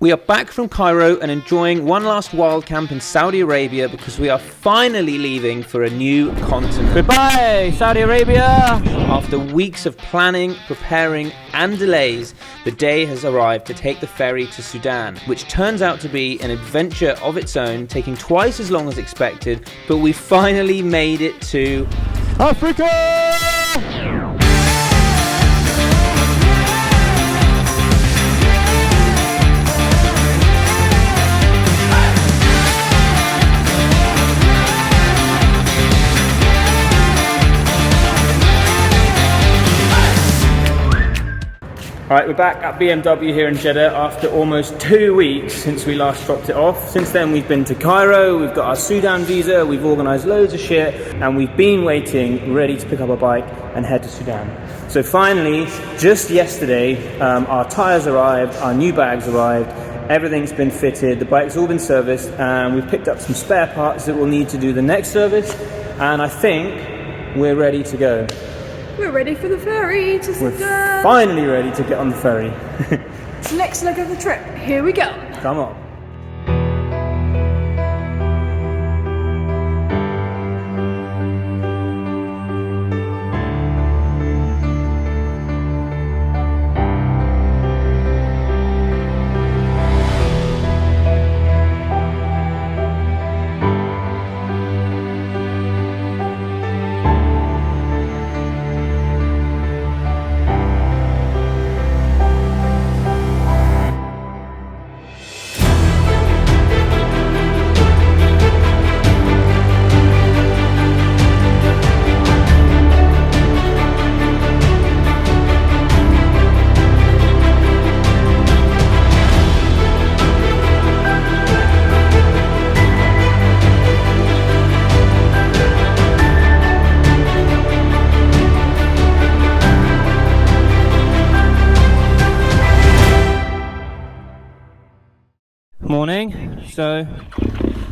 We are back from Cairo and enjoying one last wild camp in Saudi Arabia because we are finally leaving for a new continent. Goodbye, Saudi Arabia! After weeks of planning, preparing and delays, the day has arrived to take the ferry to Sudan, which turns out to be an adventure of its own, taking twice as long as expected, but we finally made it to Africa! Alright, we're back at BMW here in Jeddah after almost 2 weeks since we last dropped it off. Since then we've been to Cairo, we've got our Sudan visa, we've organised loads of shit, and we've been waiting, ready to pick up a bike and head to Sudan. So finally, just yesterday, our tyres arrived, our new bags arrived, everything's been fitted, the bike's all been serviced, and we've picked up some spare parts that we'll need to do the next service, and I think we're ready to go. We're ready for the ferry to Sudan. We're finally ready to get on the ferry. It's the next leg of the trip. Here we go. Come on. Morning. So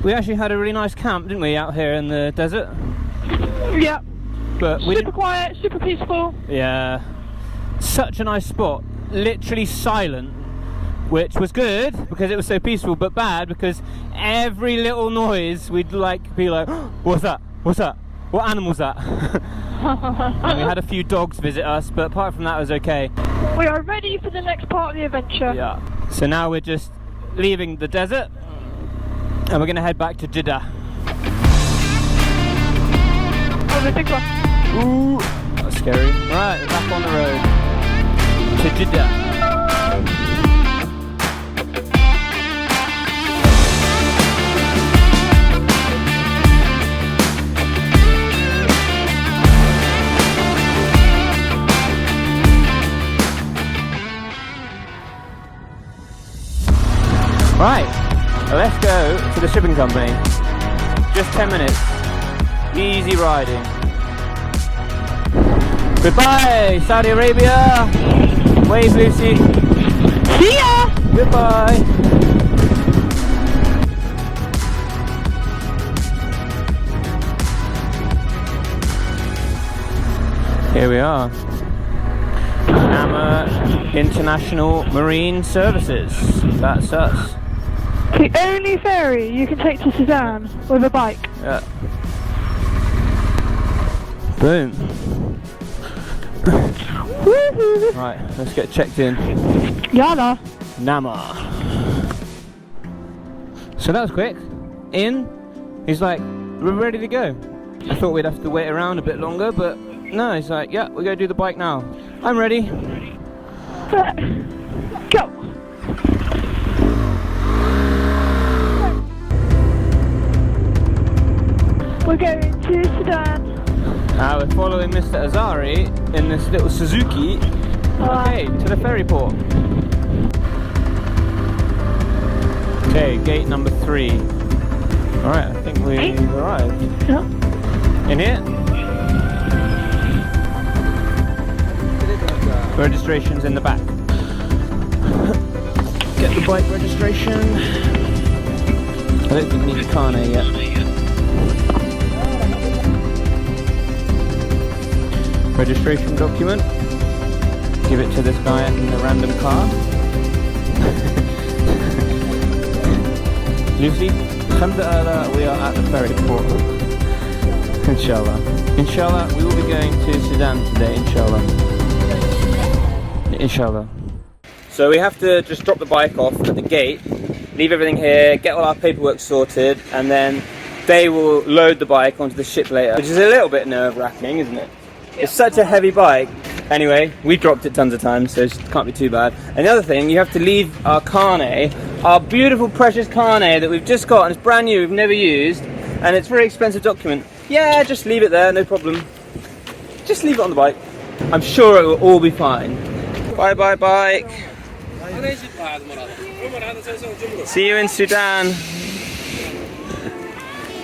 we actually had a really nice camp, didn't we, out here in the desert? Yeah. But we super quiet, super peaceful. Yeah. Such a nice spot. Literally silent, which was good because it was so peaceful, but bad because every little noise we'd be like, oh, what's that? What's that? What animal's that? And we had a few dogs visit us, but apart from that it was okay. We are ready for the next part of the adventure. Yeah. So now we're just leaving the desert and we're going to head back to Jeddah. Oh, the big one. Ooh, that's scary. Right, we're back on the road to Jeddah. Right, let's go to the shipping company. Just 10 minutes. Easy riding. Goodbye, Saudi Arabia. Wave, Lucy. See ya! Goodbye. Here we are. Namma International Marine Services. That's us. The only ferry you can take to Sudan with a bike. Yeah. Boom. Woohoo! Right, let's get checked in. Yalla. Namma. So that was quick. In, he's like, we're ready to go. I thought we'd have to wait around a bit longer, but no, he's like, yeah, we're going to do the bike now. I'm ready. Go. We're going to Sudan. We're following Mr. Azari in this little Suzuki. Okay, to the ferry port. Okay, gate number 3. Alright, I think we've arrived. Yeah. In here? Registration's in the back. Get the bike registration. I don't think we need a carnet yet. Registration document. Give it to this guy in the random car. Lucy, alhamdulillah, we are at the ferry port. Inshallah. Inshallah, we will be going to Sudan today, inshallah. Inshallah. So we have to just drop the bike off at the gate, leave everything here, get all our paperwork sorted, and then they will load the bike onto the ship later, which is a little bit nerve-wracking, isn't it? It's such a heavy bike. Anyway, we dropped it tons of times, so it can't be too bad. And the other thing, you have to leave our carnet, our beautiful, precious carnet that we've just got, and it's brand new, we've never used, and it's a very expensive document. Yeah, just leave it there, no problem. Just leave it on the bike. I'm sure it will all be fine. Bye bye bike. See you in Sudan.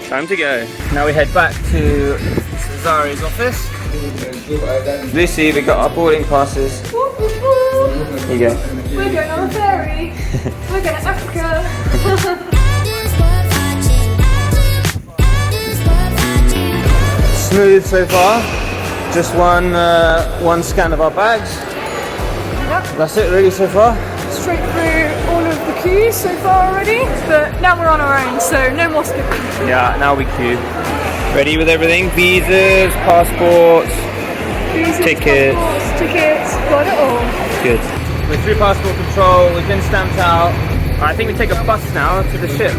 Time to go. Now we head back to Zari's office. Lucy, we got our boarding passes. Here you go. We're going on a ferry. We're going to Africa. Smooth so far. Just one scan of our bags. Yep. That's it really so far. Straight through all of the queues so far already, but now we're on our own, so no more skipping. Yeah, now we queue. Ready with everything? Visas, passports, tickets. Tickets, got it all. Good. We're through passport control, we've been stamped out. I think we take a bus now to the ship.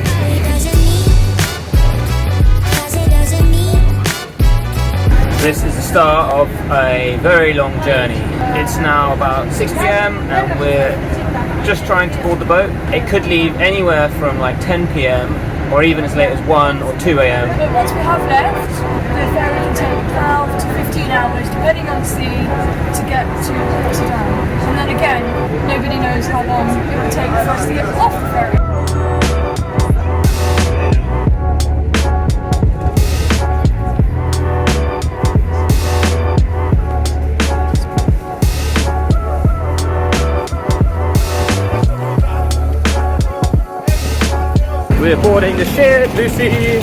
This is the start of a very long journey. It's now about 6 p.m. and we're just trying to board the boat. It could leave anywhere from like 10 p.m. or even as late as 1 or 2 a.m. But once we have left, the ferry can take 12 to 15 hours, depending on sea, to get to Sudan. And then again, nobody knows how long it will take for us to get off the ferry. We're boarding the ship, Lucy!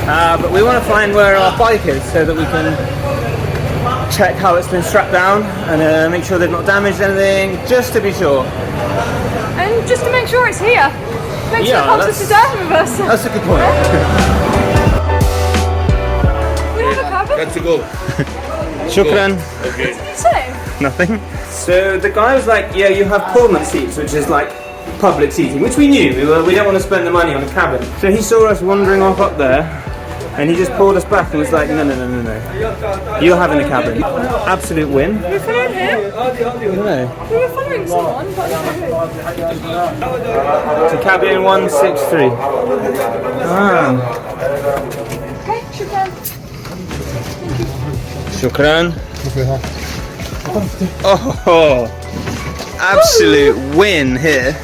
But we want to find where our bike is so that we can check how it's been strapped down and make sure they've not damaged anything, just to be sure. And just to make sure it's here. Make sure it comes to Sudan with us. That's a good point. We have a cabin. Got to go. Shukran. What did you say? Nothing. So the guy was like, yeah, you have Pullman seats, which is like public seating, which we knew. We don't want to spend the money on a cabin. So he saw us wandering off up there and he just pulled us back and was like, no. You're having a cabin. Absolute win. We're following him. No. We were following someone, but I don't know who. To cabin 163. Ah. Okay, shukran. Shukran. Oh, absolute win here.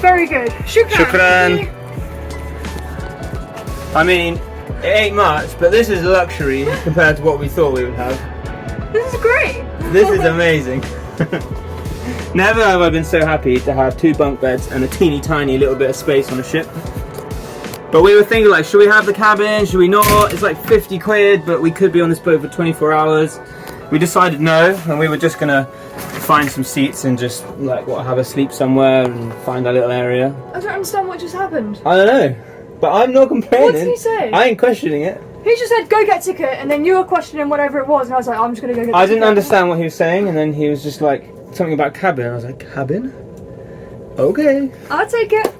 Very good. Shukran. I mean, it ain't much, but this is luxury compared to what we thought we would have. This is great. This is amazing. Never have I been so happy to have 2 bunk beds and a teeny tiny little bit of space on a ship. But we were thinking like, should we have the cabin, should we not? It's like 50 quid, but we could be on this boat for 24 hours. We decided no, and we were just gonna find some seats and just like have a sleep somewhere and find a little area. I don't understand what just happened. I don't know, but I'm not complaining. What did he say? I ain't questioning it. He just said, go get a ticket, and then you were questioning whatever it was, and I was like, I'm just gonna go get a ticket. I didn't understand what he was saying, and then he was just like, something about cabin. I was like, cabin? Okay. I'll take it.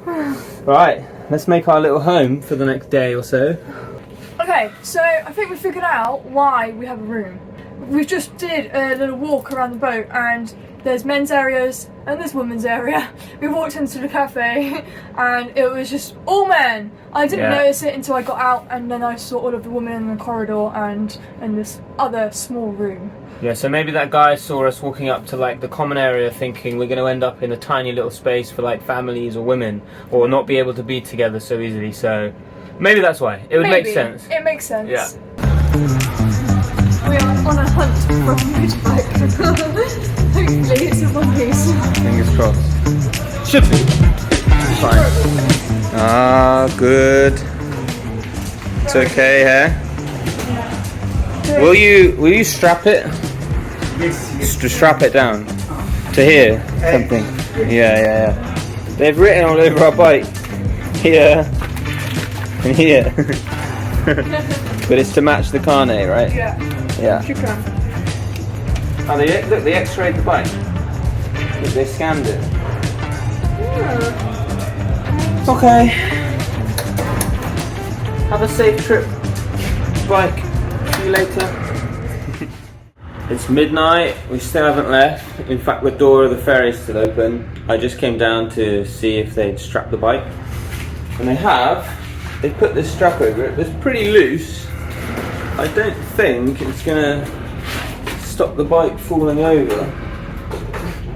Right, let's make our little home for the next day or so. Okay, so I think we figured out why we have a room. We just did a little walk around the boat, and there's men's areas and there's women's area. We walked into the cafe and it was just all men. I didn't notice it until I got out, and then I saw all of the women in the corridor and in this other small room. Yeah, so maybe that guy saw us walking up to like the common area thinking we're going to end up in a tiny little space for like families or women, or not be able to be together so easily, so maybe that's why. It would make sense. It makes sense. Yeah. We are on a hunt for a motorbike. Hopefully it's a one piece. Fingers crossed. Should be. Fine. Ah, good. It's okay, huh? Will you strap it? Yes. Strap it down to here. Something. Yeah. They've written all over our bike. Here and here. But it's to match the carnet, right? Yeah. Yeah. Shukran. Oh, look, they x-rayed the bike. Look, they scanned it. Okay. Have a safe trip, bike. See you later. It's midnight, we still haven't left. In fact, the door of the ferry is still open. I just came down to see if they'd strapped the bike. And they have. They put this strap over it, but it's pretty loose. I don't think it's gonna stop the bike falling over.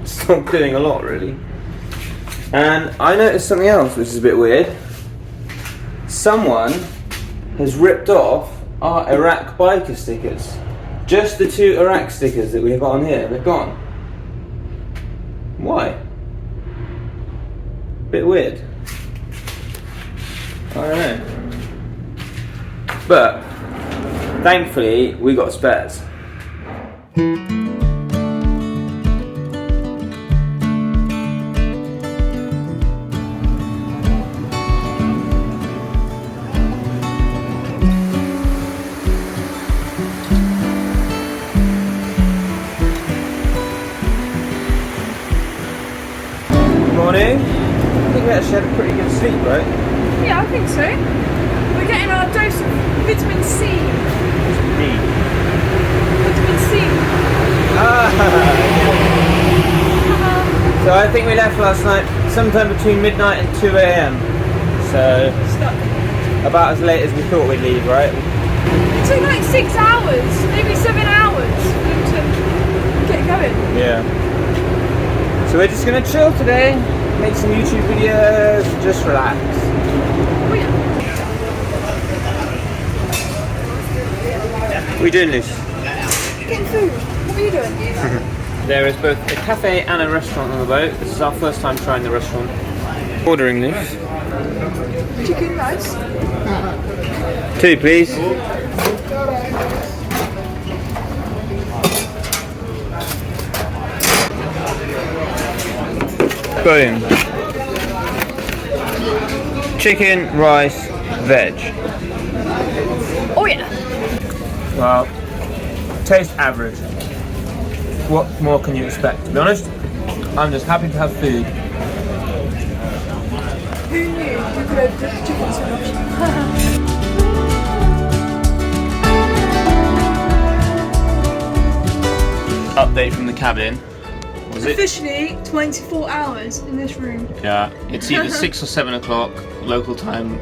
It's not doing a lot, really. And I noticed something else which is a bit weird. Someone has ripped off our Iraq biker stickers. Just the 2 Iraq stickers that we've got on here, they're gone. Why? Bit weird. I don't know. But thankfully we got spares. Morning. I think we actually had a pretty good sleep, right? Yeah, I think so. We're getting our dose of vitamin C. Vitamin C. So I think we left last night sometime between midnight and 2 a.m. So Stuck. about as late as we thought we'd leave, right? It took like 6 hours, maybe 7 hours for them to get going. Yeah. So we're just gonna chill today, make some YouTube videos, just relax. Oh yeah. What are you doing, Luce? Getting food. What are you doing? There is both a cafe and a restaurant on the boat. This is our first time trying the restaurant. Ordering this. Chicken rice. 2, please. Boom. Chicken, rice, veg. Oh yeah. Well, taste average. What more can you expect? To be honest, I'm just happy to have food. Who knew you could overcook chicken so much? Update from the cabin. Was it? Officially 24 hours in this room. Yeah, it's either 6 or 7 o'clock local time,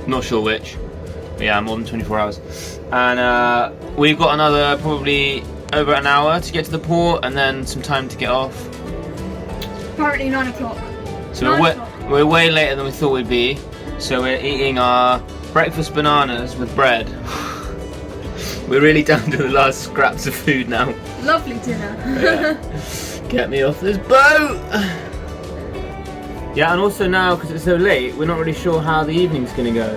not sure which. But yeah, more than 24 hours. And we've got another probably over an hour to get to the port and then some time to get off. Apparently 9 o'clock. So 9 we're, o'clock. we're way later than we thought we'd be. So we're eating our breakfast bananas with bread. We're really down to the last scraps of food now. Lovely dinner. Yeah. Get me off this boat! Yeah, and also now, because it's so late, we're not really sure how the evening's going to go.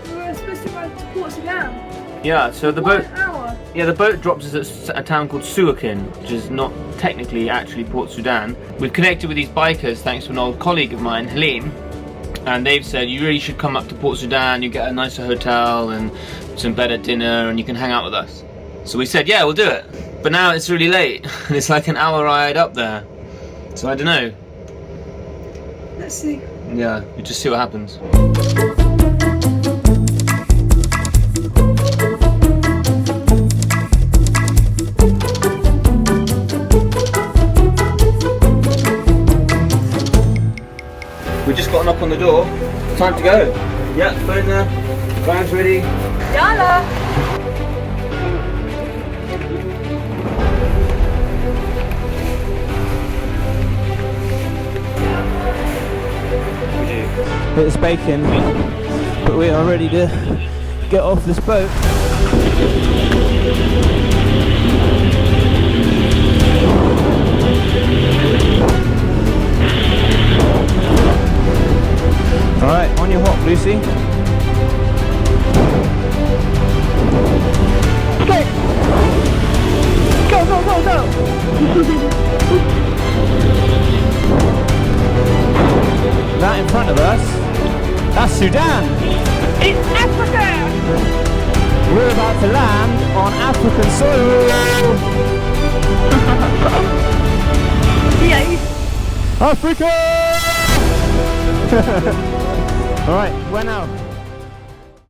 We were supposed to go to Port Sudan. Yeah, so the 1 boat... hour. Yeah, the boat drops us at a town called Suakin, which is not technically actually Port Sudan. We've connected with these bikers thanks to an old colleague of mine, Halim, and they've said you really should come up to Port Sudan, you get a nicer hotel and some better dinner and you can hang out with us. So we said, yeah, we'll do it. But now it's really late and it's like an hour ride up there. So I don't know. Let's see. Yeah, you just see what happens. We just got a knock on the door. Time to go. Yeah, phone there. Bags ready. Yalla! Bit of bacon, but we are ready to get off this boat. Alright, on your hop, Lucy. Go, go, go, go! That That's Sudan. It's Africa! We're about to land on African soil. Yay! Africa! Alright, where now?